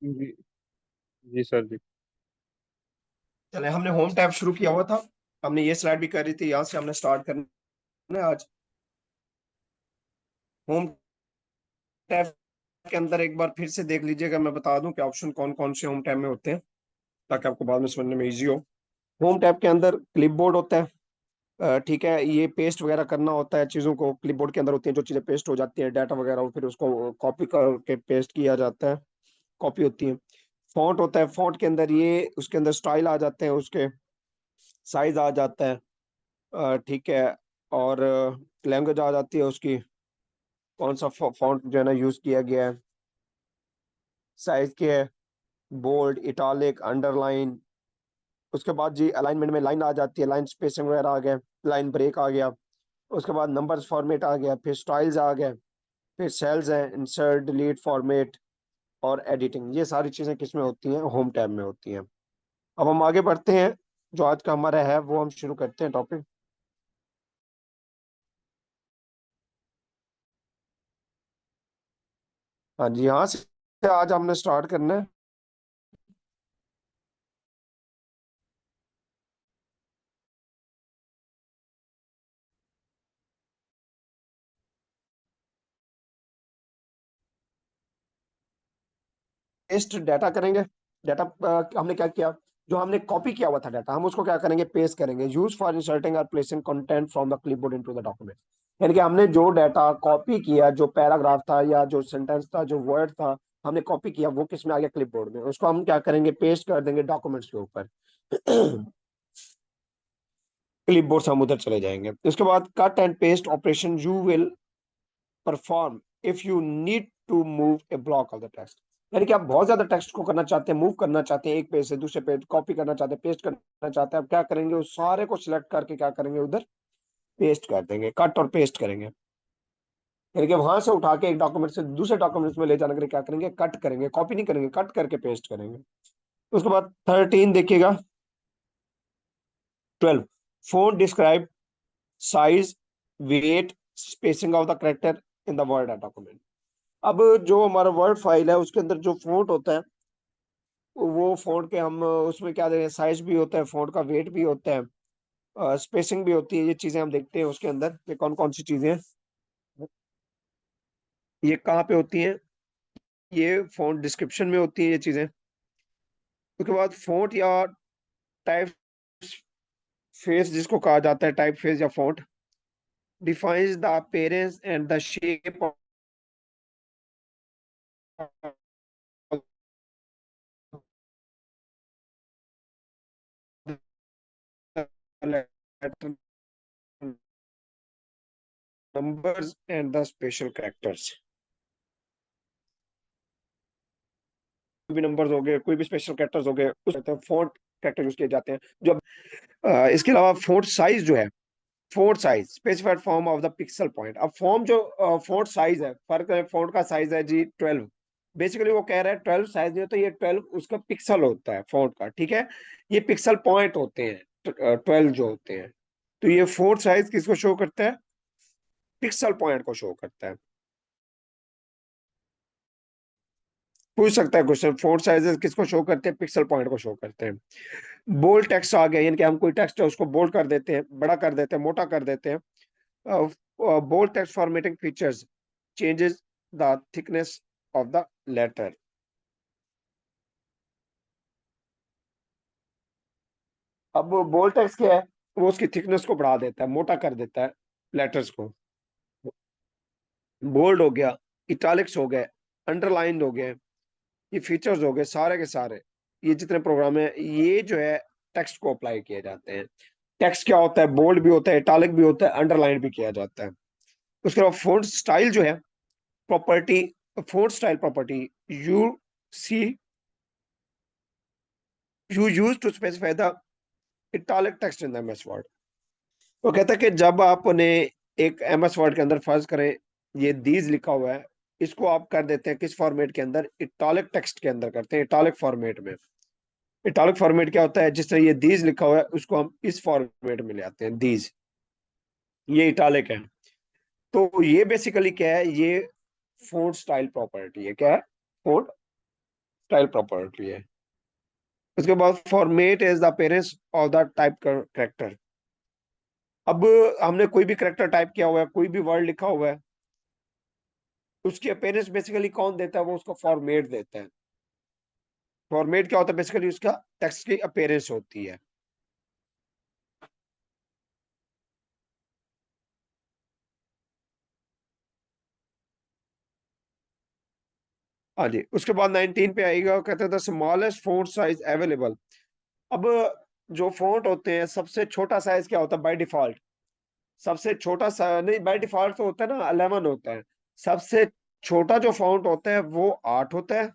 जी। जी sir जी। चले, हमने home tab शुरू किया हुआ था। हमने ये स्लाइड भी कर रही थी, यहाँ से हमने स्टार्ट करना है आज। होम टैब के अंदर एक बार फिर से देख लीजिएगा, मैं बता दूं कि ऑप्शन कौन कौन से होम टैब में होते हैं, ताकि आपको बाद में समझने में इजी हो। होम टैब के अंदर क्लिपबोर्ड होता है। ठीक है, ये पेस्ट वगैरह करना होता है, चीज़ों को क्लिपबोर्ड के अंदर होती है, जो चीज़ें पेस्ट हो जाती है, डाटा वगैरह, फिर उसको कॉपी करके पेस्ट किया जाता है, कॉपी होती है। फॉन्ट होता है, फॉन्ट के अंदर ये उसके अंदर स्टाइल आ जाते हैं, उसके साइज आ जाता है। ठीक है। और लैंग्वेज आ जाती है उसकी, कौन सा फॉन्ट जो है ना यूज किया गया है, साइज के है, बोल्ड, इटालिक, अंडरलाइन। उसके बाद जी अलाइनमेंट में लाइन आ जाती है, लाइन स्पेसिंग वगैरह आ गया, लाइन ब्रेक आ गया। उसके बाद नंबर्स फॉर्मेट आ गया, फिर स्टाइल्स आ गए, फिर सेल्स हैं, इंसर्ट, डिलीट, फॉर्मेट और एडिटिंग। ये सारी चीजें किस में होती हैं? होम टैब में होती हैं। अब हम आगे बढ़ते हैं, जो आज का हमारा है वो हम शुरू करते हैं टॉपिक। हाँ जी, यहाँ से आज हमने स्टार्ट करना है। पेस्ट डाटा करेंगे। डाटा हमने क्या किया, जो हमने कॉपी किया हुआ था डाटा, हम उसको क्या करेंगे? पेस्ट करेंगे। यूज फॉर इंसर्टिंग और placing content from the clipboard into the document. यानी कि हमने जो डाटा कॉपी किया, जो पैराग्राफ था या जो सेंटेंस था, जो वर्ड था, हमने कॉपी किया, वो किस में आ गया? क्लिपबोर्ड में। उसको हम क्या करेंगे? पेस्ट कर देंगे डॉक्यूमेंट्स के ऊपर। क्लिपबोर्ड से हम उधर चले जाएंगे। उसके बाद cut and paste operation you will perform if you need to move a block of the text. यानी कि आप बहुत ज्यादा टेक्स्ट को करना चाहते हैं, मूव करना चाहते हैं, एक पेज से दूसरे पेज, कॉपी करना चाहते हैं, पेस्ट करना चाहते हैं, आप क्या करेंगे? उस सारे को सिलेक्ट करके क्या करेंगे? उधर पेस्ट कर देंगे, कट और पेस्ट करेंगे। यानी कि वहां से उठा के एक डॉक्यूमेंट से दूसरे डॉक्यूमेंट में ले जाने के लिए क्या करेंगे? कट करेंगे, कॉपी नहीं करेंगे, कट करके पेस्ट करेंगे। उसके बाद 13 देखिएगा, 12, font describe size, weight, spacing of the character in the word document. अब जो हमारा वर्ड फाइल है उसके अंदर जो फॉन्ट होता है, वो फॉन्ट के हम उसमें क्या दें? साइज भी होता है फॉन्ट का, वेट भी होता है, स्पेसिंग भी होती है। ये चीजें हम देखते हैं उसके अंदर, ये कौन कौन सी चीजें हैं, ये कहाँ पे होती हैं? ये फॉन्ट डिस्क्रिप्शन में होती है ये चीजें। उसके बाद फॉन्ट या टाइप फेस, जिसको कहा जाता है टाइप फेस या font, defines the appearance and the shape of letter, numbers and the special characters. कोई भी नंबर्स हो गए, कोई भी स्पेशल कैरेक्टर्स हो गए, उस फॉन्ट कैरेक्टर यूज किए जाते हैं। जो इसके अलावा फोर्ट साइज जो है, fort size specified form of the pixel point. अब फॉर्म जो फोर्ट साइज है, फर्क है, फोर्ट का साइज है जी 12। बेसिकली वो कह रहा है 12 साइज नहीं होता, ये 12 उसका पिक्सल होता है फोर्ट का, ठीक है। ये पिक्सल पॉइंट होते हैं 12 जो होते हैं। तो ये फोर्ट साइज किसको शो करता है? पिक्सल पॉइंट को शो करता है। पूछ सकता है क्वेश्चन, फोर्ट साइजेस किसको शो करते हैं? पिक्सल पॉइंट को शो करते हैं। बोल्ड टेक्स्ट आ गया, यानी कि हम कोई टेक्स्ट है उसको बोल्ड कर देते हैं, बड़ा कर देते हैं, मोटा कर देते हैं। Bold text formatting features changes the thickness of the letter. अब बोल्ड टेक्स्ट क्या है? वो उसकी थिकनेस को बढ़ा देता है, मोटा कर देता है लेटर्स को। बोल्ड हो गया, इटालिक्स हो गए, अंडरलाइन हो गए, ये फीचर्स हो गए सारे के सारे। ये जितने प्रोग्राम है, ये जो है टेक्स्ट को अप्लाई किए जाते हैं। टेक्स्ट क्या होता है? बोल्ड भी होता है, इटालिक भी होता है, अंडरलाइन भी किया जाता है। उसके बाद फोंट स्टाइल जो है, property, fourth style property, you see you use to specify the italic text in the MS Word. वो कहता है कि जब आपने एक एमएस वर्ड के अंदर फर्ज करें, ये दीज लिखा हुआ है, इसको आप कर देते हैं किस फॉर्मेट के अंदर? इटालिक टेक्स्ट के अंदर करते हैं, इटालिक फॉर्मेट में। इटालिक फॉर्मेट क्या होता है? जिस तरह ये दीज लिखा हुआ है उसको हम इस फॉर्मेट में ले आते हैं, दीज, ये इटालिक है। तो ये बेसिकली क्या है? ये फोर्थ स्टाइल प्रॉपर्टी है। क्या है? फोर्थ स्टाइल प्रॉपर्टी है। उसके बाद format is the appearance of the type character. अब हमने कोई भी करेक्टर टाइप किया हुआ है, कोई भी वर्ड लिखा हुआ है, उसकी अपेयरेंस बेसिकली कौन देता है? वो उसको फॉर्मेट देता है। फॉर्मेट क्या होता है? बेसिकली उसका टेक्स्ट की अपेयरेंस होती है। हाँ जी, उसके बाद 19 पे आएगा, कहते हैं the smallest font size available. अब जो फॉन्ट होते हैं, सबसे छोटा साइज क्या होता है बाय डिफॉल्ट? सबसे छोटा नहीं, बाय डिफॉल्ट तो होता है ना 11 होता है। सबसे छोटा जो फॉन्ट होता है वो 8 होता है,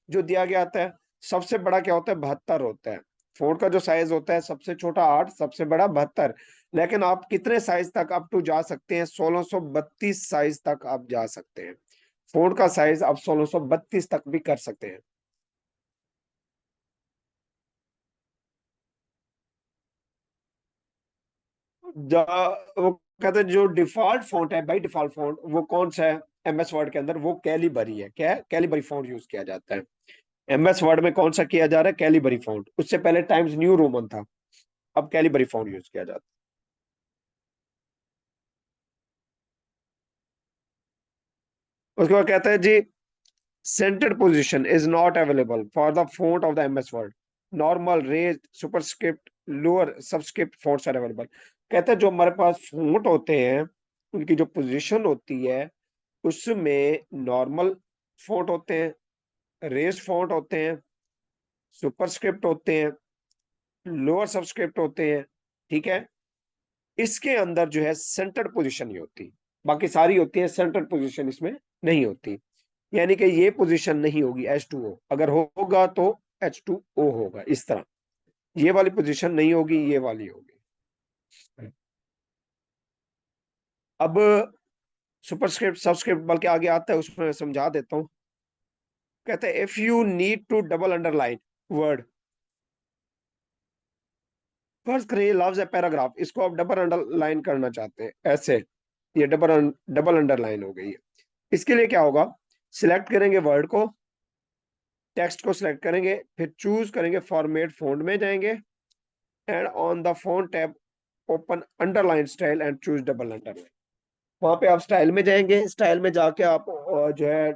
जो दिया गया आता है। सबसे बड़ा क्या होता है? 72 होता है। फॉन्ट का जो साइज होता है, सबसे छोटा 8, सबसे बड़ा 72। लेकिन आप कितने साइज तक अप टू जा सकते हैं? 1632 साइज तक आप जा सकते हैं। फॉन्ट का साइज आप 1632 तक भी कर सकते हैं। वो कहते हैं जो डिफॉल्ट फॉन्ट है, बाई डिफॉल्ट फॉन्ट वो कौन सा है एमएस वर्ड के अंदर? वो कैलिबरी है। क्या है? कैलिबरी फॉन्ट यूज किया जाता है। एमएस वर्ड में कौन सा किया जा रहा है? Calibri font. उससे पहले टाइम्स न्यू रोमन था, अब कैलिबरी फॉन्ट यूज किया जाता है। उसके बाद कहता है जी, centred position is not available for the font of the MS Word. Normal, raised, superscript, lower subscript fonts are available. कहता है जो हमारे पास फॉन्ट होते हैं, उनकी जो पोजीशन होती है, उसमें नॉर्मल फॉन्ट होते हैं, रेज फॉन्ट होते हैं, सुपरस्क्रिप्ट होते हैं, लोअर सबस्क्रिप्ट होते हैं। ठीक है। इसके अंदर जो है सेंटर्ड पोजीशन ही होती, बाकी सारी होती है, सेंटर्ड पोजीशन इसमें नहीं होती। यानी कि ये पोजीशन नहीं होगी H2O, अगर होगा तो H2O होगा इस तरह। ये वाली पोजीशन नहीं होगी, ये वाली होगी। अब सुपरस्क्रिप्ट सबस्क्रिप्ट बल्कि आगे आता है, उसमें समझा देता हूं। कहते हैं if you need to double underline word, फर्ज करिए लफ्ज है पैराग्राफ, इसको आप डबल अंडरलाइन करना चाहते हैं ऐसे, ये डबल डबल अंडरलाइन हो गई है। इसके लिए क्या होगा? सिलेक्ट करेंगे वर्ड को, टेक्स्ट को सिलेक्ट करेंगे, फिर चूज करेंगे फॉर्मेट फॉन्ट में जाएंगे, and on the font tab open underline style and choose double underline. वहां पे आप स्टाइल में जाएंगे, स्टाइल में जाके आप जो है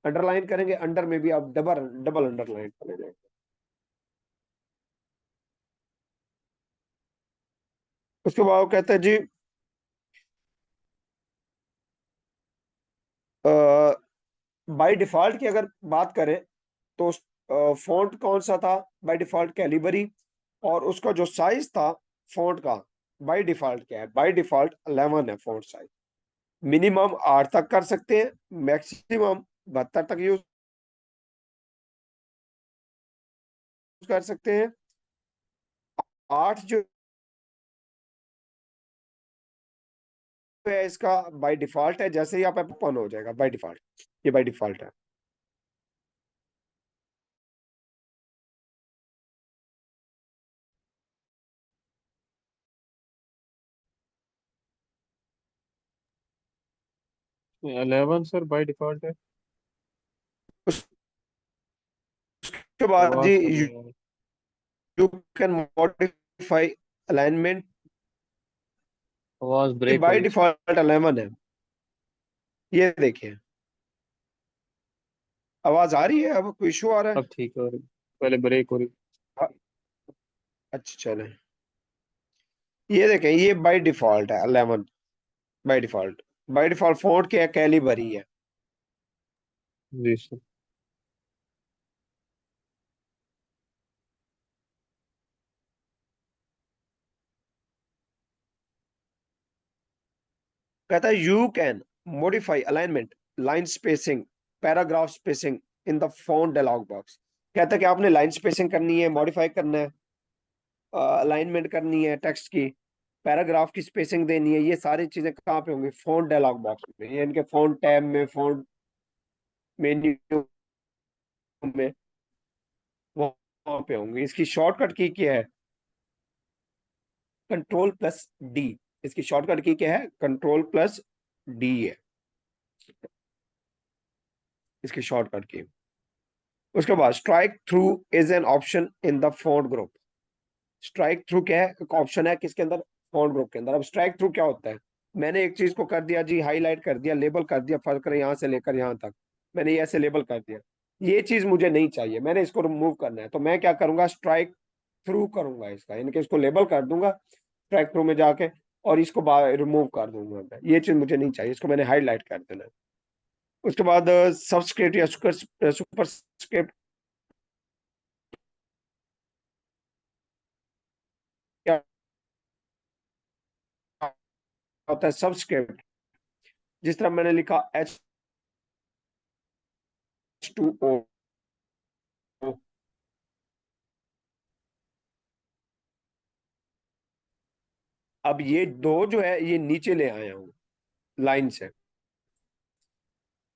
अंडरलाइन करेंगे, अंडर में भी आप डबल डबल अंडरलाइन करेंगे। उसके बाद वो कहते हैं जी, बाय डिफॉल्ट की अगर बात करें तो फॉन्ट कौन सा था बाय डिफॉल्ट? कैलिबरी। और उसका जो साइज था फॉन्ट का, बाय डिफॉल्ट क्या है? बाय डिफॉल्ट 11 है फॉन्ट साइज। मिनिमम 8 तक कर सकते हैं, मैक्सिमम 72 तक यूज कर सकते हैं। 8 जो है इसका बाय डिफॉल्ट है, जैसे ही आप ओपन हो जाएगा बाय डिफॉल्ट, ये बाय डिफॉल्ट है। 11 सर बाय डिफॉल्ट है। उसके बाद आवाज जी, कम है। यू कैन मॉडिफाई अलाइनमेंट, आवाज ब्रेक हो बाय रही है। डिफॉल्ट 11 है। ये देखिए, आवाज आ रही है? अब कोई इशू आ रहा है? अब ठीक हो रही, पहले ब्रेक हो रही। हाँ, अच्छा चले। ये देखें, ये बाय डिफॉल्ट है 11। By default, by default font के कैलिबर ही है। जी सर। कहता है you can modify alignment, line spacing, paragraph spacing in the font dialog box. कहता है कि आपने लाइन स्पेसिंग करनी है, मॉडिफाई करना है, अलाइनमेंट करनी है टेक्स्ट की, पैराग्राफ की स्पेसिंग देनी है, ये सारी चीजें कहाँ पे होंगी? फॉन्ट डायलॉग बॉक्स में, यानी कि फॉन्ट टैब में, फॉन्ट मेन्यू में, वहां पे होंगी। इसकी शॉर्टकट की क्या है? कंट्रोल+D। इसकी शॉर्टकट की क्या है? कंट्रोल+D है इसकी शॉर्टकट की। उसके बाद strike through is an option in the font group. Strike through क्या है, एक ऑप्शन है किसके अंदर, फॉन्ट ग्रुप के अंदर। अब स्ट्राइक थ्रू क्या होता है, मैंने एक चीज को कर दिया जी, हाईलाइट कर दिया, लेबल कर दिया, फर्क कर यहाँ से लेकर यहाँ तक मैंने ये ऐसे लेबल कर दिया, ये चीज मुझे नहीं चाहिए, मैंने इसको रिमूव करना है, तो मैं क्या करूंगा, स्ट्राइक थ्रू करूंगा इसका, यानी कि इसको लेबल कर दूंगा स्ट्राइक थ्रू में जाके, और इसको रिमूव कर दूंगा मैं, ये चीज मुझे नहीं चाहिए, इसको मैंने हाईलाइट कर देना है। उसके बाद सबस्क्रिप्ट या सुपरस्क्रिप्ट क्या होता है, सबस्क्रिप्ट जिस तरह मैंने लिखा H2O, अब ये दो जो है ये नीचे ले आया हूं लाइन से,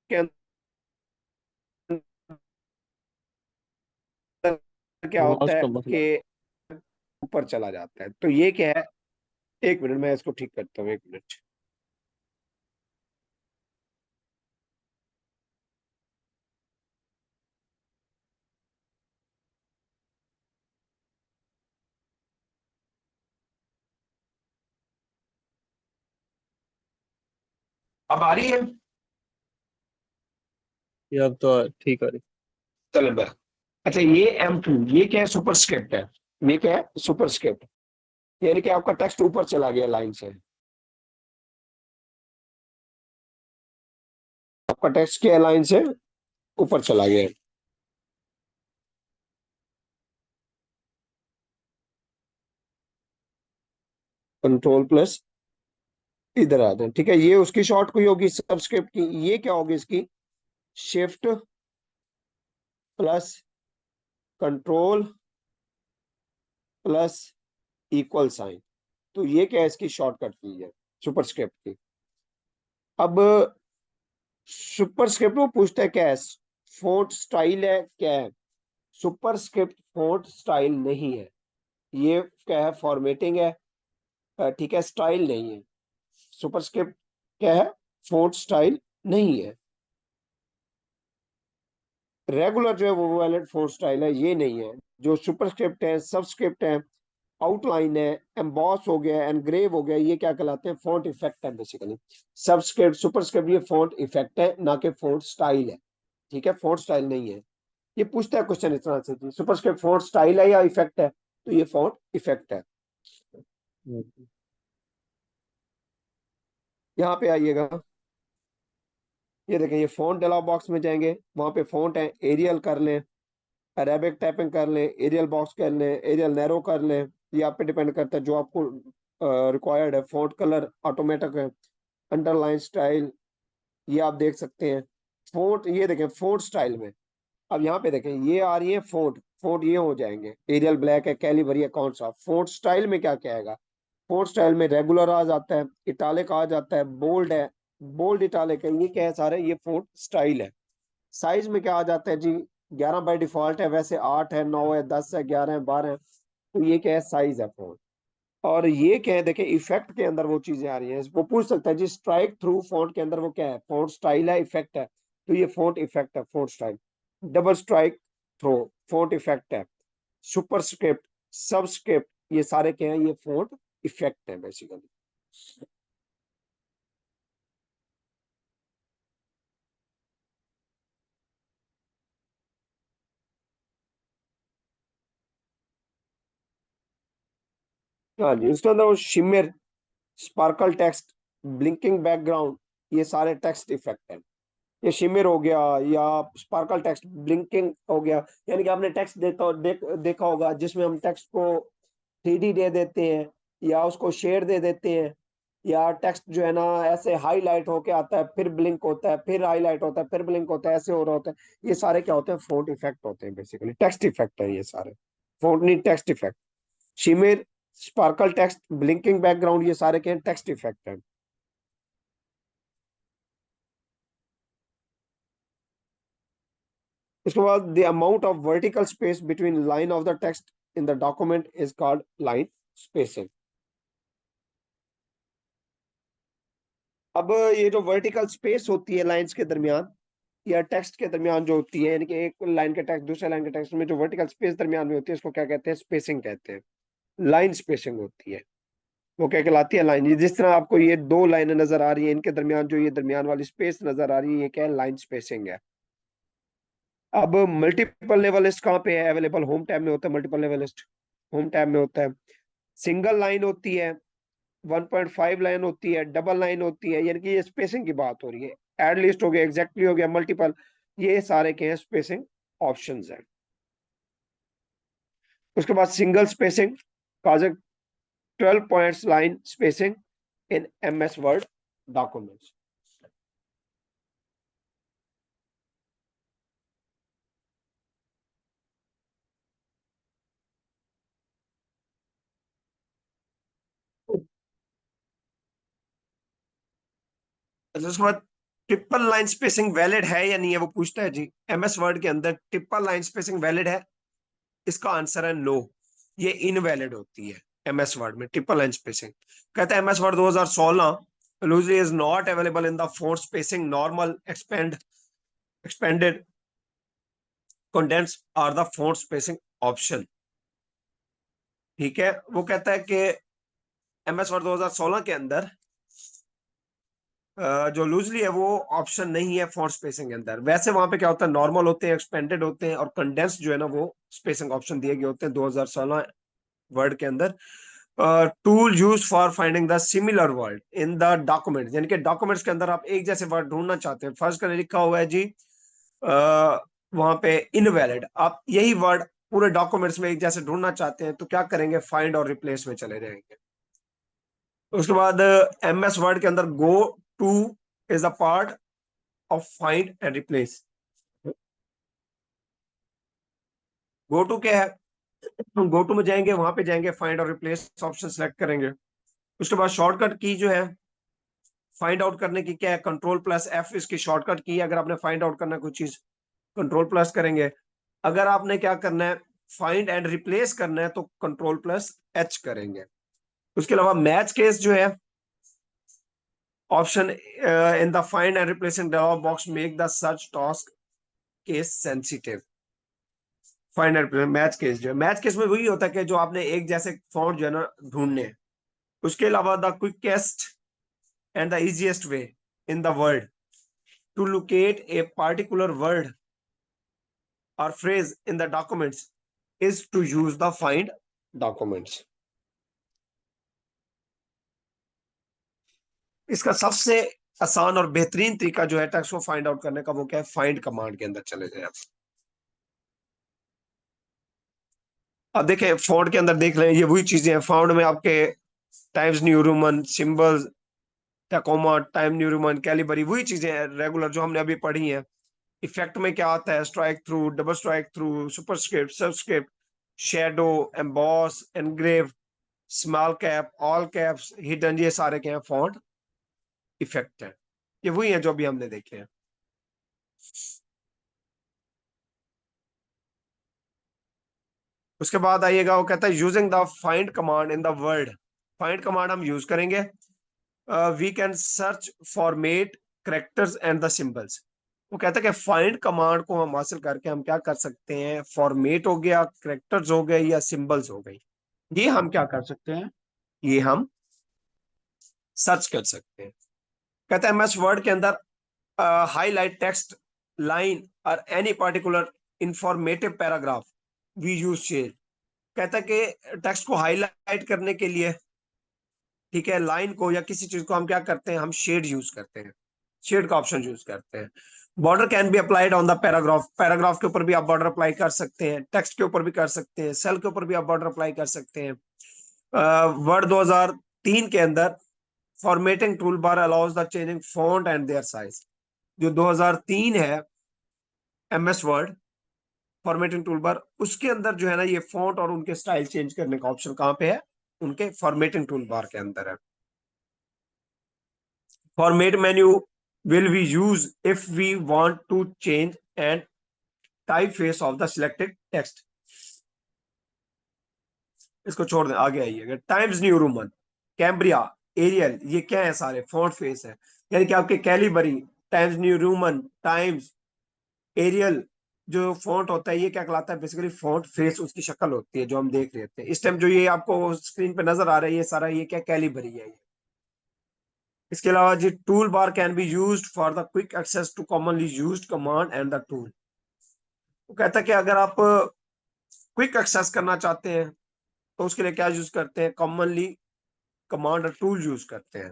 के अंदर क्या आवाज होता है का मसला। कि ऊपर चला जाता है, तो ये क्या है, एक मिनट मैं इसको ठीक करता हूँ, एक मिनट। अब आ रही है, ये अब तो ठीक आ रही। चलो मैं, अच्छा ये M2 ये क्या है, सुपरस्क्रिप्ट है, ये क्या है, सुपरस्क्रिप्ट, यानी कि आपका टेक्स्ट ऊपर चला गया लाइन से, आपका टेक्स्ट क्या लाइन से ऊपर चला गया। कंट्रोल प्लस इधर आते हैं, ठीक है, ये उसकी शॉर्ट कोई होगी सबस्क्रिप्ट की, ये क्या होगी इसकी, shift plus control plus equal sign, तो ये क्या है, इसकी शॉर्टकट की है सुपरस्क्रिप्ट की। अब सुपरस्क्रिप्ट में पूछता है क्या है, फोंट स्टाइल है क्या है, सुपरस्क्रिप्ट फोंट स्टाइल नहीं है, ये क्या है, फॉर्मेटिंग है, ठीक है, स्टाइल नहीं है, सुपरस्क्रिप्ट क्या है, फोंट स्टाइल नहीं है, रेगुलर जो है वो वैलिड फोंट स्टाइल है, ये नहीं है, जो सुपरस्क्रिप्ट है, सबस्क्रिप्ट है, आउटलाइन है, एम्बॉस हो गया, एनग्रेव हो गया, ये क्या कहलाते हैं, फॉन्ट इफेक्ट है बेसिकली। सबस्क्रिप्ट सुपरस्क्रिप्ट ये फॉन्ट इफेक्ट है, ना कि फॉन्ट स्टाइल है, ठीक है, फॉन्ट स्टाइल नहीं है। ये पूछता है क्वेश्चन इस तरह से, सुपरस्क्रिप्ट फॉन्ट स्टाइल है या इफेक्ट है, तो ये फॉन्ट इफेक्ट है। हम्म। यहाँ पे आइएगा, ये देखें, ये फॉन्ट डायलॉग बॉक्स में जाएंगे, वहां पे फॉन्ट है, एरियल कर लें, अरेबिक टाइपिंग कर लें, एरियल बॉक्स कर लें, एरियल नैरो कर लें, ये आप पे डिपेंड करता है जो आपको रिक्वायर्ड है। फॉन्ट कलर ऑटोमेटिक है, अंडरलाइन स्टाइल ये आप देख सकते हैं। फॉन्ट ये देखें, फॉन्ट स्टाइल में अब यहाँ पे देखें, ये आ रही है फॉन्ट, फॉन्ट ये हो जाएंगे, एरियल ब्लैक है, कैलिबरी है, कौन सा। फॉन्ट स्टाइल में क्या क्या आएगा, फॉन्ट स्टाइल में रेगुलर आ जाता है, इटालिक आ जाता है, बोल्ड है, बोल्ड इटालिक है, ये क्या है सारे, ये फॉन्ट स्टाइल है। साइज में क्या आ जाता है जी, 11 बाय डिफॉल्ट है, वैसे 8 है, 9 है, 10 है, 11 है, 12 है, तो ये क्या है, साइज है फॉन्ट। और ये क्या है, देखिए इफेक्ट के अंदर वो चीजें आ रही हैं, वो पूछ सकता है जी, स्ट्राइक थ्रू फॉन्ट के अंदर वो क्या है, फॉन्ट स्टाइल है, इफेक्ट है, तो ये फॉन्ट इफेक्ट है, font style. Double strike through font effect है, सुपरस्क्रिप्ट सबस्क्रिप्ट ये सारे क्या है, ये फॉन्ट इफेक्ट है बेसिकली। हाँ जी, उसके अंदर वो shimmer, sparkle text, blinking background, ये सारे टेक्स्ट इफेक्ट है। ये शिमिर हो गया या स्पार्कल टेक्स्ट, ब्लिंकिंग हो गया, यानी कि आपने टेक्स्ट देखा होगा जिसमें हम टेक्स्ट को 3D दे देते हैं, या उसको शेड दे देते हैं, या टेक्स्ट जो है ना ऐसे हाईलाइट होके आता है, फिर ब्लिंक होता है, फिर हाईलाइट होता है, फिर ब्लिंक होता है, ऐसे हो रहा होता है, ये सारे क्या होते हैं, फोंट इफेक्ट होते हैं बेसिकली, टेक्स्ट इफेक्ट है ये सारे, फोंट नहीं text effect. Shimmer, sparkle text, blinking background, ये सारे क्या टेक्स्ट इफेक्ट है। उसके बाद the amount of vertical space between line of the text in the document is called line spacing. अब ये जो वर्टिकल स्पेस होती है लाइंस के दरमियान, या टेक्स्ट के दरमियान जो होती है, यानी कि एक लाइन के टेक्स्ट दूसरे लाइन के टेक्स्ट में जो वर्टिकल स्पेस दरमियान में होती है, उसको क्या कहते हैं? स्पेसिंग कहते हैं। लाइन स्पेसिंग होती है, वो क्या कहलाती है? लाइन। जिस तरह आपको ये दो लाइनें नजर आ रही है, इनके दरमियान जो ये दरमियान वाली स्पेस नजर आ रही है, ये क्या है? लाइन स्पेसिंग है। अब मल्टीपल लेवल लिस्ट कहाँ पे है अवेलेबल? होम टैब में होता है। Multiple level list home tab में होता है। सिंगल लाइन होती है, 1.5 लाइन होती है, डबल लाइन होती है, यानी कि ये स्पेसिंग की बात हो रही है। एड लिस्ट हो गया, एग्जैक्टली हो गया, मल्टीपल, ये सारे के हैं स्पेसिंग ऑप्शंस हैं। उसके बाद single spacing, 12 points line spacing इन MS वर्ड डॉक्यूमेंट्स। उसके बाद ट्रिपल लाइन स्पेसिंग वैलिड है या नहीं है, वो पूछता है जी। MS वर्ड के अंदर ट्रिपल लाइन स्पेसिंग वैलिड है? इसका आंसर है नो, ये इनवैलिड होती है। MS वर्ड में ट्रिपल लाइन स्पेसिंग, कहता है MS word 2016 loosely is not available in the font spacing normal expanded contents or the font spacing option। ठीक है, वो कहता है कि MS वर्ड 2016 के अंदर जो लूजली है वो ऑप्शन नहीं है फॉन्ट स्पेसिंग के अंदर। वैसे वहां पे क्या होता है? नॉर्मल होते हैं, एक्सपेंडेड होते हैं, और कंडेंस जो है ना वो स्पेसिंग ऑप्शन दिए गए होते हैं 2016 वर्ड के अंदर। Tool use for finding the similar word in the document, यानी कि डॉक्यूमेंट्स के अंदर आप एक जैसे वर्ड ढूंढना चाहते हैं। फर्स्ट का लिखा हुआ है जी वहां पे इनवैलिड, आप यही वर्ड पूरे डॉक्यूमेंट्स में एक जैसे ढूंढना चाहते हैं, तो क्या करेंगे? फाइंड और रिप्लेस में चले जाएंगे। उसके बाद MS वर्ड के अंदर go to is the part of find and replace. Go to क्या है? हम गो टू में जाएंगे, वहां पे जाएंगे, फाइंड और रिप्लेस ऑप्शन सेलेक्ट करेंगे। उसके बाद शॉर्टकट की जो है फाइंड आउट करने की क्या है? कंट्रोल+F इसकी शॉर्टकट की है। अगर आपने फाइंड आउट करना है कोई चीज, कंट्रोल+ करेंगे। अगर आपने क्या करना है? फाइंड एंड रिप्लेस करना है, तो कंट्रोल+H करेंगे। उसके अलावा मैच केस जो है option in the find and replacing dialog box make the search task case sensitive. Find and match case जो है, मैच केस में वही होता है कि जो आपने एक जैसे फॉन्ट जो है ना ढूंढने हैं। उसके अलावा the quickest and the easiest way in the world to locate a particular word or phrase in the documents is to use the find documents। इसका सबसे आसान और बेहतरीन तरीका जो है टेक्स्ट को फाइंड आउट करने का, वो क्या है? फाइंड कमांड के अंदर चले जाए आप। अब देखें फॉन्ट के अंदर देख रहे हैं, ये वही चीजें हैं। फॉन्ट में आपके Times New Roman, symbols, Tahoma, time New Roman, Calibri, वही चीजें हैं रेगुलर जो हमने अभी पढ़ी हैं। इफेक्ट में क्या आता है? Strike through, double strike through, superscript, subscript, shadow, emboss, engrave, small cap, all caps, hidden, ये सारे के हैं फॉन्ट इफेक्ट है। ये वही है जो अभी हमने देखे हैं। उसके बाद आइएगा, वो कहता है using the find command in the Word. Find command हम यूज करेंगे। We can search format characters and the symbols. वो कहता है कि फाइंड कमांड को हम हासिल करके हम क्या कर सकते हैं? फॉर्मेट हो गया, करेक्टर्स हो गए, या सिंबल्स हो गई, ये हम क्या कर सकते हैं? ये हम सर्च कर सकते हैं। कहता है MS वर्ड के अंदर हाईलाइट टेक्स्ट लाइन और any particular informative paragraph we use shade. कहता है कि टेक्स्ट को हाईलाइट करने के लिए, ठीक है, लाइन को या किसी चीज को हम क्या करते हैं? हम शेड यूज करते हैं, शेड का ऑप्शन यूज करते हैं। Border can be applied on the paragraph, paragraph के ऊपर भी आप बॉर्डर अप्लाई कर सकते हैं, टेक्स्ट के ऊपर भी कर सकते हैं, सेल के ऊपर भी आप बॉर्डर अप्लाई कर सकते हैं। वर्ड 2003 के अंदर formatting tool bar allows the changing font and their size. जो 2003 है MS word formatting tool bar, उसके अंदर जो है ना ये फॉन्ट और उनके स्टाइल चेंज करने का ऑप्शन कहां पे है? उनके फॉर्मेटिंग टूल बार के अंदर है। Format menu will we use if we want to change and typeface of the selected text। इसको छोड़ दें, आगे आइएगा। Times New Roman, Cambria, Arial, ये क्या है? सारे फॉन्ट फेस है। यानी कि आपके Calibri, Times New Roman, Times Arial जो फॉन्ट होता है ये क्या कहलाता है, बेसिकली फॉन्ट फेस उसकी शक्ल होती है जो हम देख रहे थे इस टाइम। जो ये आपको स्क्रीन पे नजर आ रहा है ये सारा ये क्या कैलिबरी है ये। इसके अलावा जी tool bar can be used for the quick access to commonly used command and the tool. वो कहता है कि अगर आप क्विक एक्सेस करना चाहते हैं तो उसके लिए क्या यूज करते हैं, कॉमनली कमांड और टूल यूज करते हैं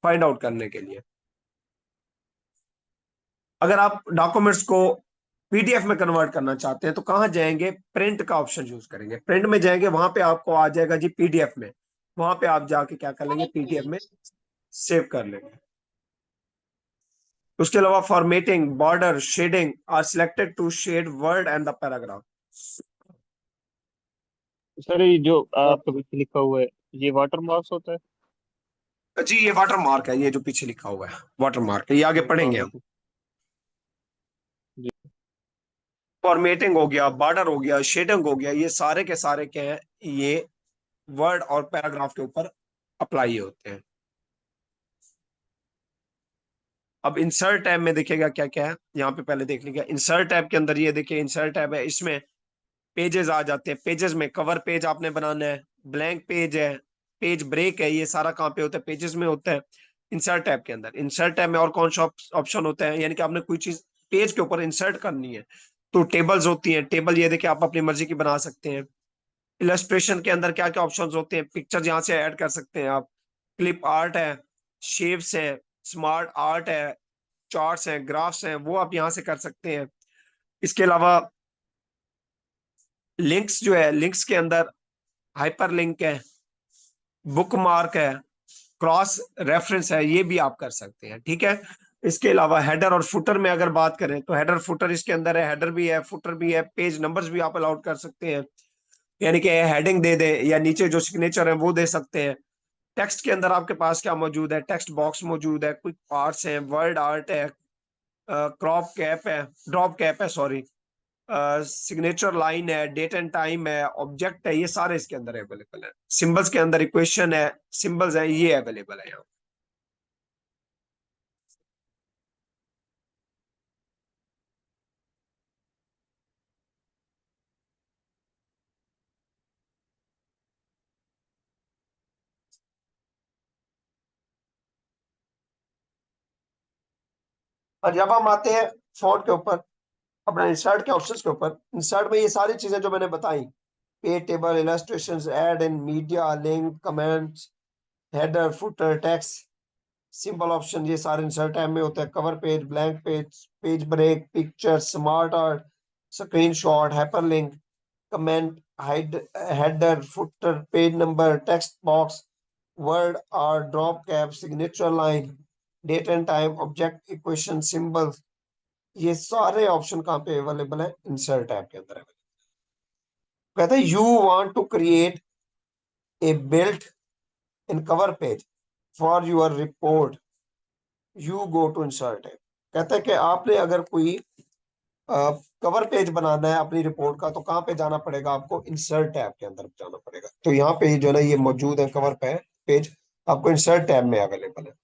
फाइंड आउट करने के लिए। अगर आप डॉक्यूमेंट्स को पीडीएफ में कन्वर्ट करना चाहते हैं तो कहाँ जाएंगे, प्रिंट का ऑप्शन यूज करेंगे, प्रिंट में जाएंगे, वहां पे आपको आ जाएगा जी पीडीएफ में, वहां पे आप जाके क्या कर लेंगे, पीडीएफ में सेव कर लेंगे। उसके अलावा formatting, border, shading are selected to shade word and the paragraph. Sir ये जो आपके पीछे लिखा हुआ है ये वाटर मार्क्स होता है? जी ये वाटर मार्क है, ये जो पीछे लिखा हुआ है वाटर मार्क है, ये आगे पढ़ेंगे हाँ हम। जी। फॉर्मेटिंग हो गया, बॉर्डर हो गया, शेडिंग हो गया, ये सारे के सारे क्या है, ये वर्ड और पैराग्राफ के ऊपर अप्लाई होते हैं। अब इंसर्ट टैब में देखिएगा क्या क्या है, यहाँ पे पहले देख लीजिएगा इंसर्ट टैब के अंदर, ये देखिए इंसर्ट टैब है, इसमें पेजेस आ जाते हैं। पेजेस में कवर पेज आपने बनाना है, ब्लैंक पेज है, पेज ब्रेक है, ये सारा कहाँ पे होता है, पेजेस में होता है इंसर्ट टैब के अंदर। इंसर्ट टैब में और कौन सा ऑप्शन होता है, यानी कि आपने कोई चीज पेज के ऊपर इंसर्ट करनी है तो टेबल्स होती हैं, टेबल ये देखिए आप अपनी मर्जी की बना सकते हैं। इलस्ट्रेशन के अंदर क्या क्या ऑप्शंस होते हैं, पिक्चर यहाँ से ऐड कर सकते हैं आप, क्लिप आर्ट है, शेप्स है, स्मार्ट आर्ट है, चार्ट्स हैं, ग्राफ्स हैं, वो आप यहाँ से कर सकते हैं। इसके अलावा लिंक्स जो है, लिंक्स के अंदर हाइपर लिंक है, बुक मार्क है, क्रॉस रेफरेंस है, ये भी आप कर सकते हैं, ठीक है। इसके अलावा हेडर और फुटर में अगर बात करें तो हेडर फुटर इसके अंदर है, हेडर भी है, फुटर भी है, पेज नंबर्स भी आप अलाउड कर सकते हैं, यानी कि हेडिंग दे दे या नीचे जो सिग्नेचर है वो दे सकते हैं। टेक्स्ट के अंदर आपके पास क्या मौजूद है, टेक्स्ट बॉक्स मौजूद है, क्विक पार्ट्स हैं, वर्ड आर्ट है, क्रॉप कैप है, ड्रॉप कैप है सॉरी, सिग्नेचर लाइन है, डेट एंड टाइम है, ऑब्जेक्ट है, ये सारे इसके अंदर अवेलेबल है। सिंबल्स के अंदर इक्वेशन है, सिंबल्स है, ये अवेलेबल है यहाँ। और जब हम आते हैं फॉन्ट के ऊपर, अपना इंसर्ट के ऑप्शंस के ऊपर, इंसर्ट में ये सारी चीजें जो मैंने बताई, page table, illustrations, add in media, link, comments, header, footer, text, simple option, ये सारे इंसर्ट टैब में होते हैं। Cover page, blank page, page break, picture, smart art, screenshot, hyperlink, comment, hide, header, footer, page number, text box, word और drop cap, signature line, date and time, object, equation, symbols, ये सारे option कहाँ पे available है, insert tab के अंदर। कहते हैं you want to create a built in cover page for your report, you go to insert tab. कहता है कि आपने अगर कोई कवर पेज बनाना है अपनी रिपोर्ट का तो कहाँ पे जाना पड़ेगा आपको, इंसर्ट टैब के अंदर जाना पड़ेगा। तो यहाँ पे जो है ना ये मौजूद है कवर पे पेज, आपको इंसर्ट टैब में अवेलेबल है।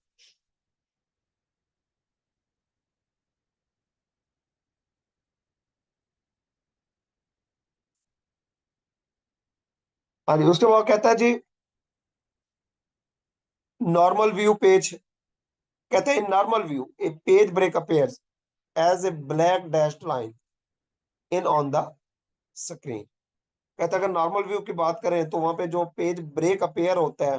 हाँ जी, उसके बाद कहता है जी नॉर्मल व्यू पेज। कहते हैं in normal view a page break appears as a black dashed line in on the screen. कहते हैं अगर नॉर्मल व्यू की बात करें तो वहां पे जो पेज ब्रेक अपेयर होता है,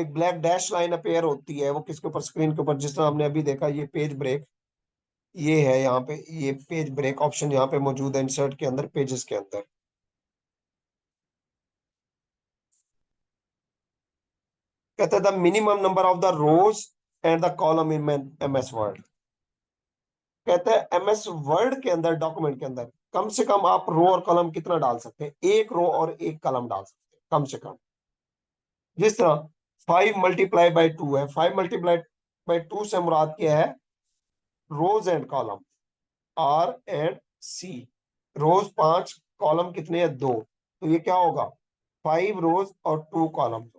एक ब्लैक डैश लाइन अपेयर होती है, वो किसके ऊपर, स्क्रीन के ऊपर, जिस तरह हमने अभी देखा ये पेज ब्रेक, ये है यहाँ पे, ये पेज ब्रेक ऑप्शन यहाँ पे मौजूद है इंसर्ट के अंदर, पेजेस के अंदर। कहते हैं the minimum number of the rows and the column in MS Word. कहते हैं एमएस वर्ड के अंदर, डॉक्यूमेंट के अंदर कम से कम आप रो और कॉलम कितना डाल सकते हैं, एक रो और एक कॉलम डाल सकते हैं कम से कम। जिस तरह 5 × 2 है, 5 × 2 से मुराद क्या है, rows and column, R and C. Rows 5, column कितने हैं, 2, तो ये क्या होगा, 5 रोज और 2 कॉलम।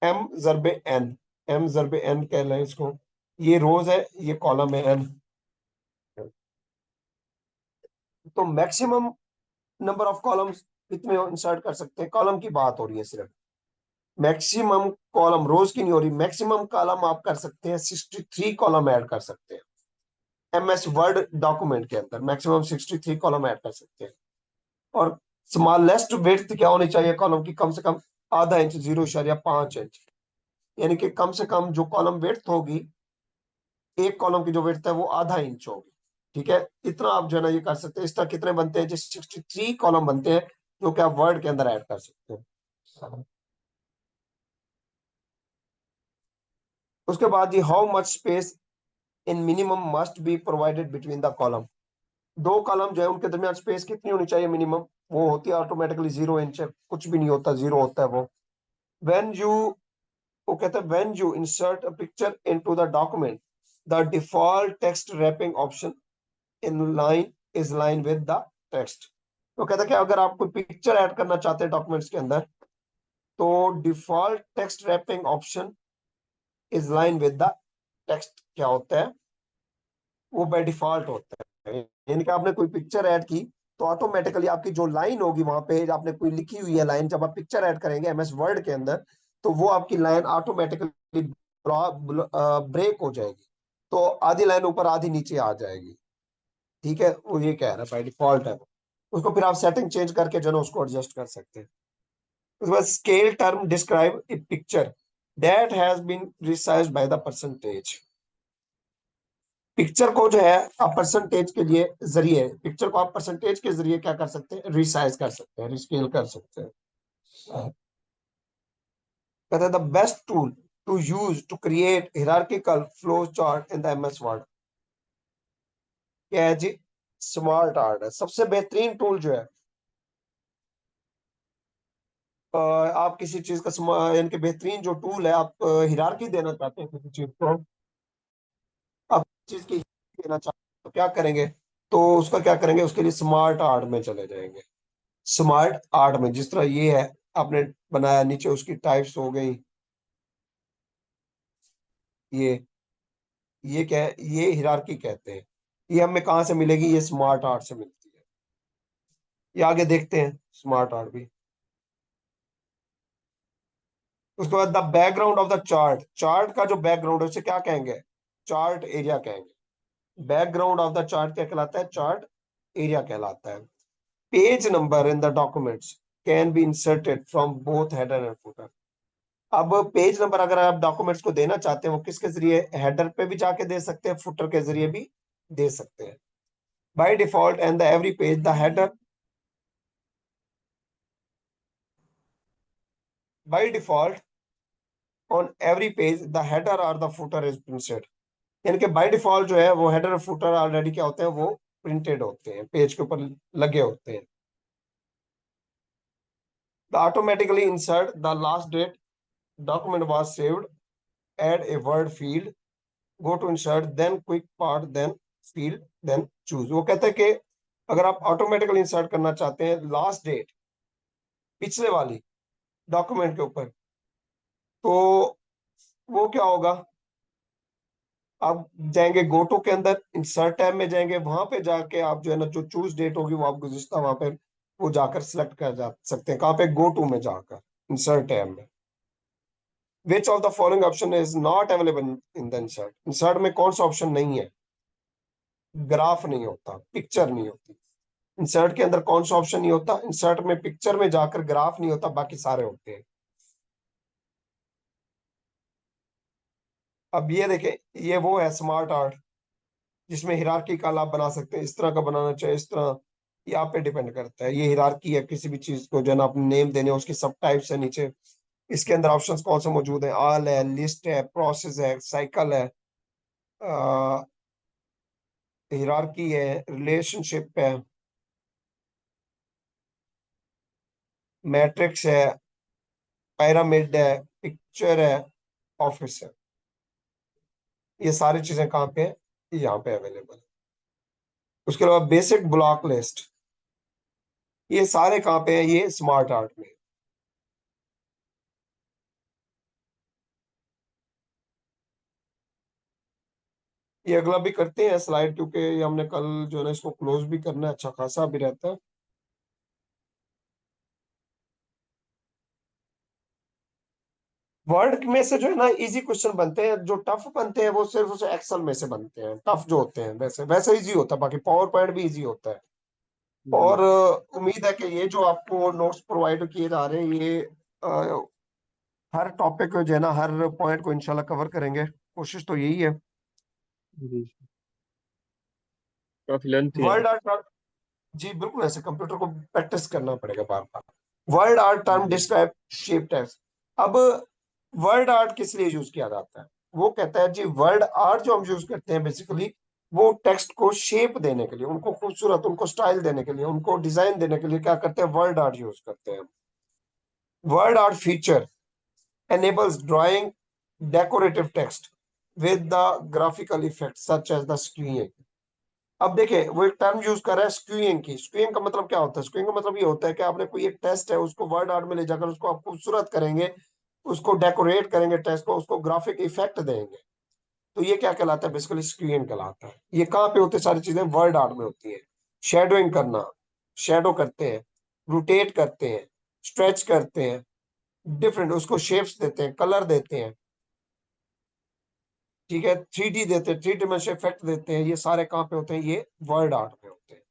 एम जरबे एन, एम जरबे एन कह लें इसको, ये रोज है, ये कॉलम है एन। तो मैक्सिमम नंबर ऑफ कॉलम्स कितने इंसर्ट कर सकते हैं, कॉलम की बात हो रही है सिर्फ, मैक्सिमम कॉलम रोज की नहीं हो रही, मैक्सिमम कॉलम आप कर सकते हैं 63 कॉलम ऐड कर सकते हैं एमएस वर्ड डॉक्यूमेंट के अंदर, मैक्सिमम 63 कॉलम ऐड कर सकते हैं। और स्मॉलेस्ट विड्थ क्या होनी चाहिए कॉलम की, कम से कम आधा इंच, 0.5 इंच, यानी कि कम से कम जो कॉलम विड्थ होगी, एक कॉलम की जो विड्थ है वो आधा इंच होगी। ठीक है, इतना आप जो है ना ये कर सकते हैं। इस तरह कितने बनते हैं, जो 63 कॉलम बनते हैं जो कि आप वर्ड के अंदर ऐड कर सकते हैं। उसके बाद जी, how much space in minimum must be provided between the column, दो कॉलम जो है उनके दरमियान स्पेस कितनी होनी चाहिए मिनिमम, वो होती है ऑटोमेटिकली 0 इंच है, कुछ भी नहीं होता, जीरो होता है वो। व्हेन यू, वो कहते हैं when you insert a picture into the document, the default text wrapping option in line is line with the text. तो कहता है कि अगर आप कोई पिक्चर ऐड करना चाहते हैं डॉक्यूमेंट्स के अंदर, तो default text wrapping option is line with the text क्या होता है, वो बाय डिफॉल्ट होता है। यानी कि आपने कोई पिक्चर ऐड की तो ऑटोमेटिकली आपकी जो लाइन होगी वहां पे, आपने कोई लिखी हुई है लाइन, जब आप पिक्चर ऐड करेंगे एमएस वर्ड के अंदर, तो वो आपकी लाइन ऑटोमेटिकली ब्रेक हो जाएगी, तो आधी लाइन ऊपर आधी नीचे आ जाएगी। ठीक है, वो ये कह रहा है बाय डिफॉल्ट है वो। उसको फिर आप सेटिंग चेंज करके जो है ना उसको एडजस्ट कर सकते हैं। उसके बाद scale term describe a picture that has been resized by the percentage, picture को जो है आप परसेंटेज के लिए जरिए, पिक्चर को आप परसेंटेज के जरिए क्या कर सकते हैं, रिसाइज कर सकते हैं, रिस्केल कर सकते हैं। कहते हैं the best tool to use to create hierarchical flow chart in the MS Word, क्या है जी, स्मार्ट आर्ट है सबसे बेहतरीन टूल जो है। आप किसी चीज का यानी कि बेहतरीन जो टूल है, आप हिरार्की देना चाहते हैं किसी चीज को, आप चीज की देना चाहते हैं तो क्या करेंगे, तो उसका क्या करेंगे, उसके लिए स्मार्ट आर्ट में चले जाएंगे। स्मार्ट आर्ट में जिस तरह ये है आपने बनाया, नीचे उसकी टाइप्स हो गई, ये क्या है, ये हिरारकी कहते हैं। ये हमें कहाँ से मिलेगी, ये स्मार्ट आर्ट से मिलती है। ये आगे देखते हैं स्मार्ट आर्ट भी। उसके बाद the background of the chart, chart का जो बैकग्राउंड है उसे क्या कहेंगे, चार्ट एरिया कहेंगे। बैकग्राउंड ऑफ द चार्ट क्या कहलाता है, चार्ट एरिया कहलाता है। Page number in the documents can be inserted from both header and footer. अब पेज नंबर अगर आप डॉक्यूमेंट्स को देना चाहते हैं, वो किसके जरिए, हेडर पे भी जाके दे सकते हैं, फुटर के जरिए भी दे सकते हैं। By default and the every page the header, by default on every page the header और द फुटर इज प्रिंटेड, यानी कि बाय डिफॉल्ट जो है वो हेडर और फुटर ऑलरेडी क्या होते हैं, वो प्रिंटेड होते हैं, पेज के ऊपर लगे होते हैं। The automatically insert the last date document was saved, add a word field, go to insert, then quick part, then field, then choose। वो कहते हैं कि अगर आप ऑटोमेटिकली इंसर्ट करना चाहते हैं लास्ट डेट पिछले वाली डॉक्यूमेंट के ऊपर, तो वो क्या होगा, आप जाएंगे गोटो के अंदर, इंसर्ट टैब में जाएंगे, वहां पे जाके आप जो है ना जो चूज डेट होगी वो आप गुज़िश्ता वहां पे वो जाकर सिलेक्ट कर जा सकते हैं, कहाँ पे, गो टू में जाकर इंसर्ट टैब में। Which of the following option is not available in the insert, insert में कौन सा ऑप्शन नहीं है, ग्राफ नहीं होता, पिक्चर नहीं होती। इंसर्ट के अंदर कौन सा ऑप्शन नहीं होता, इंसर्ट में पिक्चर में जाकर ग्राफ नहीं होता, बाकी सारे होते हैं। अब ये देखें, ये वो है स्मार्ट आर्ट जिसमें हिरार्किकल आप बना सकते हैं, इस तरह का बनाना चाहिए, इस तरह, ये आप पे डिपेंड करता है। ये हिरार्की है, किसी भी चीज को जो है ना अपने नेम देने, उसकी सब टाइप्स है नीचे। इसके अंदर ऑप्शंस कौन से मौजूद है, ऑल है, लिस्ट है, प्रोसेस है, साइकिल है, हिरार्की है, रिलेशनशिप है, मैट्रिक्स है, पिरामिड है, पिक्चर है, ऑफिस है। ये सारी चीजें कहाँ पे है, ये यहाँ पे अवेलेबल है। उसके अलावा बेसिक ब्लॉक लिस्ट, ये सारे कहाँ पे हैं, ये स्मार्ट आर्ट में। ये अगला भी करते हैं स्लाइड, क्योंकि ये हमने कल जो है ना इसको क्लोज भी करना है, अच्छा खासा भी रहता है। वर्ड में से जो है ना इजी क्वेश्चन बनते हैं, जो टफ बनते हैं वो सिर्फ उसे एक्सेल में से बनते हैं, टफ जो होते हैं वैसे वैसे इजी होता है, बाकी पावर पॉइंट भी इजी होता है। और जी। उम्मीद है कि ये जो आपको नोट्स प्रोवाइड किए जा रहे हैं ये हर टॉपिक जो है ना हर पॉइंट को इंशाल्लाह कवर करेंगे, कोशिश तो यही है। जी काफी लेंथी है। वर्ड आर्ट, जी बिल्कुल, ऐसे कंप्यूटर को प्रैक्टिस करना पड़ेगा बार बार। वर्ड आर्ट टर्म जी। Describe shape text. अब वर्ड आर्ट किस लिए यूज किया जाता है? वो कहता है जी वर्ड आर्ट जो हम यूज करते हैं बेसिकली वो टेक्स्ट को शेप देने के लिए, उनको खूबसूरत, उनको स्टाइल देने के लिए, उनको डिजाइन देने के लिए क्या करते हैं, वर्ड आर्ट यूज करते हैं। Word art feature enables drawing decorative text with the graphical effects such as the skewing। अब देखिए वो एक टर्म यूज कर रहा है स्क्यूइंग की। स्क्यूइंग का मतलब क्या होता है? स्क्यूइंग का मतलब ये होता है कि आपने कोई एक टेस्ट है उसको वर्ड आर्ट में ले जाकर उसको आप खूबसूरत करेंगे, उसको डेकोरेट करेंगे, टेस्ट को, उसको ग्राफिक इफेक्ट देंगे। तो ये क्या कहलाता है? बेसिकली स्क्यूइंग कहलाता है। ये कहाँ पे होते हैं? सारी चीजें वर्ड आर्ट में होती है। शेडोइंग करना, शेडो करते हैं, रोटेट करते हैं, स्ट्रेच करते हैं, डिफरेंट उसको शेप्स देते हैं, कलर देते हैं, ठीक है, 3D देते हैं, थ्री डिमेंशन इफेक्ट देते हैं। ये सारे कहाँ पे होते हैं? ये वर्ड आर्ट में होते हैं।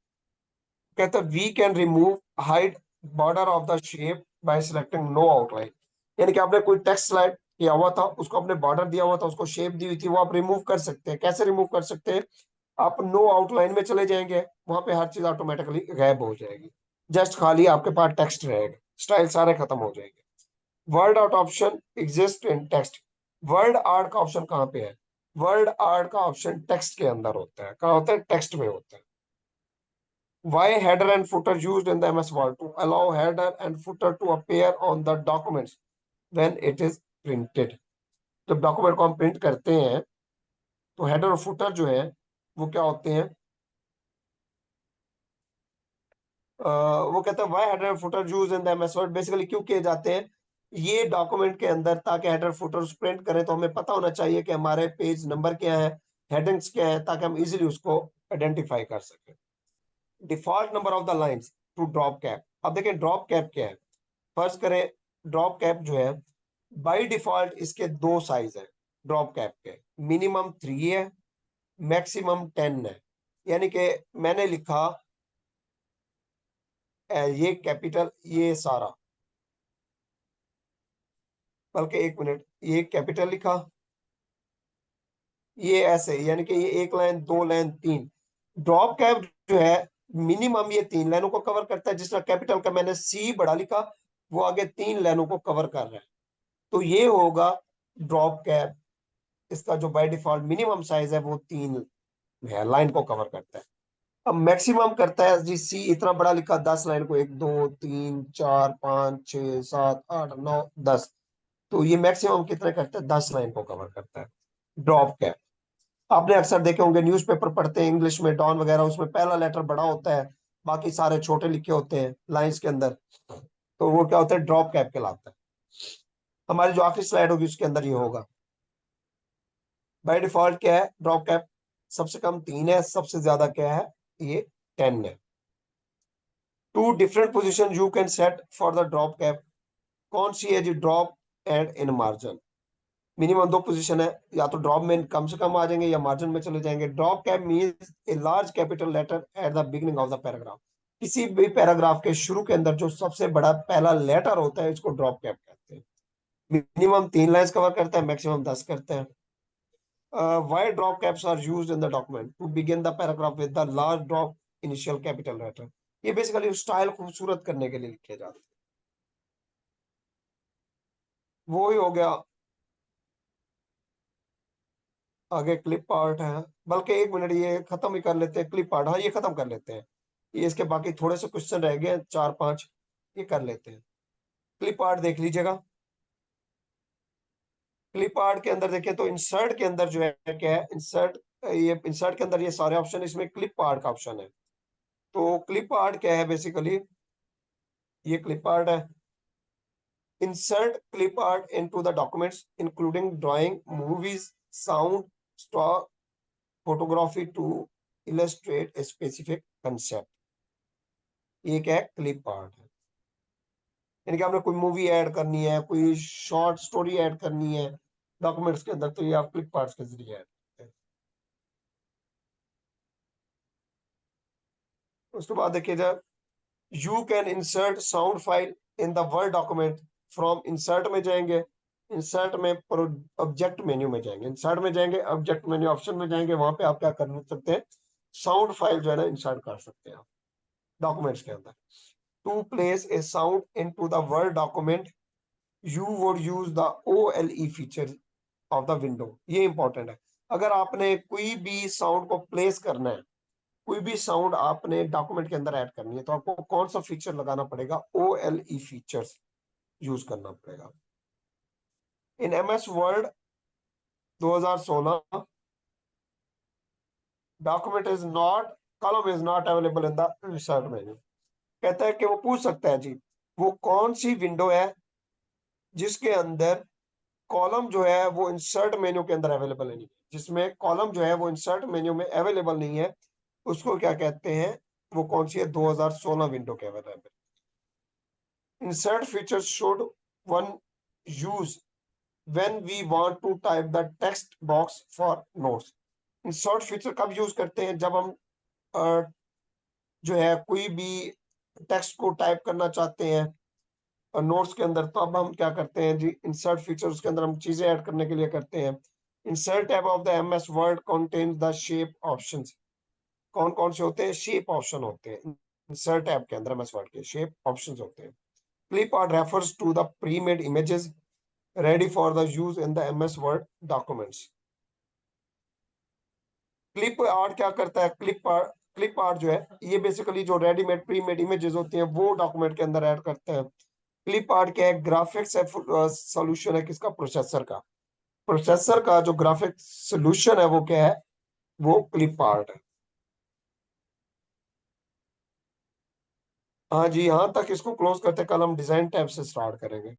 कहता है we can remove hide border of the shape by selecting no outline. यानी कि आपने कोई टेक्स्ट स्लाइड किया हुआ था, उसको आपने बॉर्डर दिया हुआ था, उसको शेप दी हुई थी, वो आप रिमूव कर सकते हैं। कैसे रिमूव कर सकते हैं? आप नो आउटलाइन में चले जाएंगे, वहां पे हर चीज ऑटोमेटिकली गायब हो जाएगी, जस्ट खाली आपके पास टेक्स्ट रहेगा, स्टाइल सारे खत्म हो जाएंगे। Word art option exist in text. Word art का ऑप्शन कहाँ पे है? वर्ड आर्ट का ऑप्शन टेक्स्ट के अंदर होता है। कहाँ होता है? टेक्स्ट में होता है। Why header and footer used in the MS Word? To allow header and footer to appear on the documents when it is printed। जब डॉक्यूमेंट को हम प्रिंट करते हैं तो हेडर और फुटर जो है वो क्या होते हैं? वो कहता है why header and footer use in the MS word. Basically क्यों किए जाते हैं ये डॉक्यूमेंट के अंदर? ताकि हेडर फुटर प्रिंट करें तो हमें पता होना चाहिए कि हमारे पेज नंबर क्या है, हेडिंग्स क्या है, ताकि हम इजीली उसको आइडेंटिफाई कर सकें। Default number of the lines to drop cap. अब देखें ड्रॉप कैप क्या है। फर्ज करें ड्रॉप कैप जो है बाय डिफॉल्ट इसके दो साइज है ड्रॉप कैप के, मिनिमम 3 है, मैक्सिमम 10 है। यानी कि मैंने लिखा ये कैपिटल ये सारा, बल्कि एक मिनट, ये कैपिटल लिखा, ये ऐसे, यानी कि ये एक लाइन, दो लाइन, तीन। ड्रॉप कैप जो है मिनिमम ये 3 लाइनों को कवर करता है। जिस तरह कैपिटल का मैंने सी बड़ा लिखा, वो आगे 3 लाइनों को कवर कर रहा है, तो ये होगा ड्रॉप कैप। इसका जो बाय डिफॉल्ट मिनिमम साइज है वो 3 है, लाइन को कवर करता है। अब मैक्सिमम करता है जी सी इतना बड़ा लिखा, 10 लाइन को, 1 2 3 4 5 6 7 8 9 10। तो ये मैक्सिमम कितने करता है? 10 लाइन को कवर करता है ड्रॉप कैप। आपने अक्सर देखे होंगे न्यूज़पेपर पढ़ते हैं इंग्लिश में, डॉन वगैरह, उसमें पहला लेटर बड़ा होता है, बाकी सारे छोटे लिखे होते हैं लाइंस के अंदर, तो वो क्या होता है? ड्रॉप कैप कहलाता है। हमारी जो आखिरी स्लाइड होगी उसके अंदर ये होगा। बाय डिफॉल्ट क्या है ड्रॉप कैप? सबसे कम 3 है, सबसे ज्यादा क्या है? ये 10 है। Two different position you can set for the drop cap. कौन सी है जी? Drop and in margin. Minimum 2 position है, या तो ड्रॉप में कम से कम आ जाएंगे या मार्जिन में चले जाएंगे। Drop cap means a large capital letter at the beginning of the paragraph. किसी भी पैराग्राफ के शुरू के अंदर जो सबसे बड़ा पहला लेटर होता है इसको ड्रॉप कैप कहते हैं। मिनिमम 3 लाइंस कवर करता है, मैक्सिमम 10 करते हैं। Why drop caps are used in the document? To begin the paragraph with the large drop initial capital letter। ये बेसिकली स्टाइल खूबसूरत करने के लिए लिखे जाते हैं। वो ही हो गया। आगे क्लिप आर्ट है, बल्कि एक मिनट ये खत्म ही कर लेते हैं क्लिप आर्ट। हाँ ये खत्म कर लेते हैं, ये इसके बाकी थोड़े से क्वेश्चन रह गए 4 5, ये कर लेते हैं। क्लिप आर्ट देख लीजिएगा। क्लिप आर्ट के अंदर देखें तो इंसर्ट के अंदर जो है क्या है, इंसर्ट, ये इंसर्ट के अंदर ये सारे ऑप्शन, इसमें क्लिप आर्ट का ऑप्शन है। तो क्लिप आर्ट क्या है? बेसिकली ये क्लिप आर्ट है। Insert clip art into the documents, including drawing, movies, sound, stock photography to illustrate a specific concept, ये क्या है, क्लिप आर्ट है। यानी कि आपने कोई मूवी ऐड करनी है, कोई शॉर्ट स्टोरी ऐड करनी है डॉक्यूमेंट्स के अंदर, तो ये आप क्लिप आर्ट्स के जरिए ऐड करते हैं। उसके बाद देखिए जब you can insert sound file in the word document from, insert में जाएंगे, इंसर्ट में ऑब्जेक्ट मेन्यू में जाएंगे, इंसर्ट में जाएंगे, ऑब्जेक्ट मेन्यू ऑप्शन में जाएंगे, वहां पे आप क्या कर सकते हैं, साउंड फाइल जो है ना इंसर्ट कर सकते हैं आप डॉक्यूमेंट्स के अंदर। To place a sound into the word document you would use the OLE feature of the window, ये इंपॉर्टेंट है। अगर आपने कोई भी साउंड को प्लेस करना है, कोई भी साउंड आपने डॉक्यूमेंट के अंदर ऐड करनी है, तो आपको कौन सा फीचर लगाना पड़ेगा, OLE फीचर्स यूज करना पड़ेगा। इन MS word 2016 document is not, column is not available in the insert menu. कहता है कि वो पूछ सकता है जी वो कौन सी विंडो है जिसके अंदर कॉलम जो है वो इंसर्ट मेन्यू के अंदर अवेलेबल नहीं है, जिसमें कॉलम जो है वो इंसर्ट मेन्यू में अवेलेबल नहीं है, उसको क्या कहते हैं, वो कौन सी है, 2016 विंडो के available. Insert feature should one use when we want to type the text box for notes। Insert feature कब यूज करते हैं, जब हम जो है कोई भी टेक्स्ट को टाइप करना चाहते हैं और नोट्स के अंदर, तो अब हम क्या करते हैं जी, इंसर्ट फीचर उसके अंदर हम चीजें ऐड करने के लिए करते हैं। Insert tab of the MS word contains the shape options. कौन कौन से होते हैं, शेप ऑप्शन होते हैं इंसर्ट टैब के अंदर, MS वर्ड के शेप ऑप्शंस होते हैं। Clip art refers to the pre made images ready for the use in the MS word documents. Clip art क्या करता है, क्लिप आर्ट जो है ये बेसिकली जो रेडीमेड प्री मेड इमेजेस होती हैं वो डॉक्यूमेंट के अंदर ऐड करते हैं। क्लिप आर्ट क्या है, ग्राफिक्स सोल्यूशन है किसका, प्रोसेसर का। प्रोसेसर का जो ग्राफिक्स सोल्यूशन है वो क्या है, वो क्लिप आर्ट है। हाँ जी, यहाँ तक इसको क्लोज करते, कल हम डिजाइन टैब से स्टार्ट करेंगे।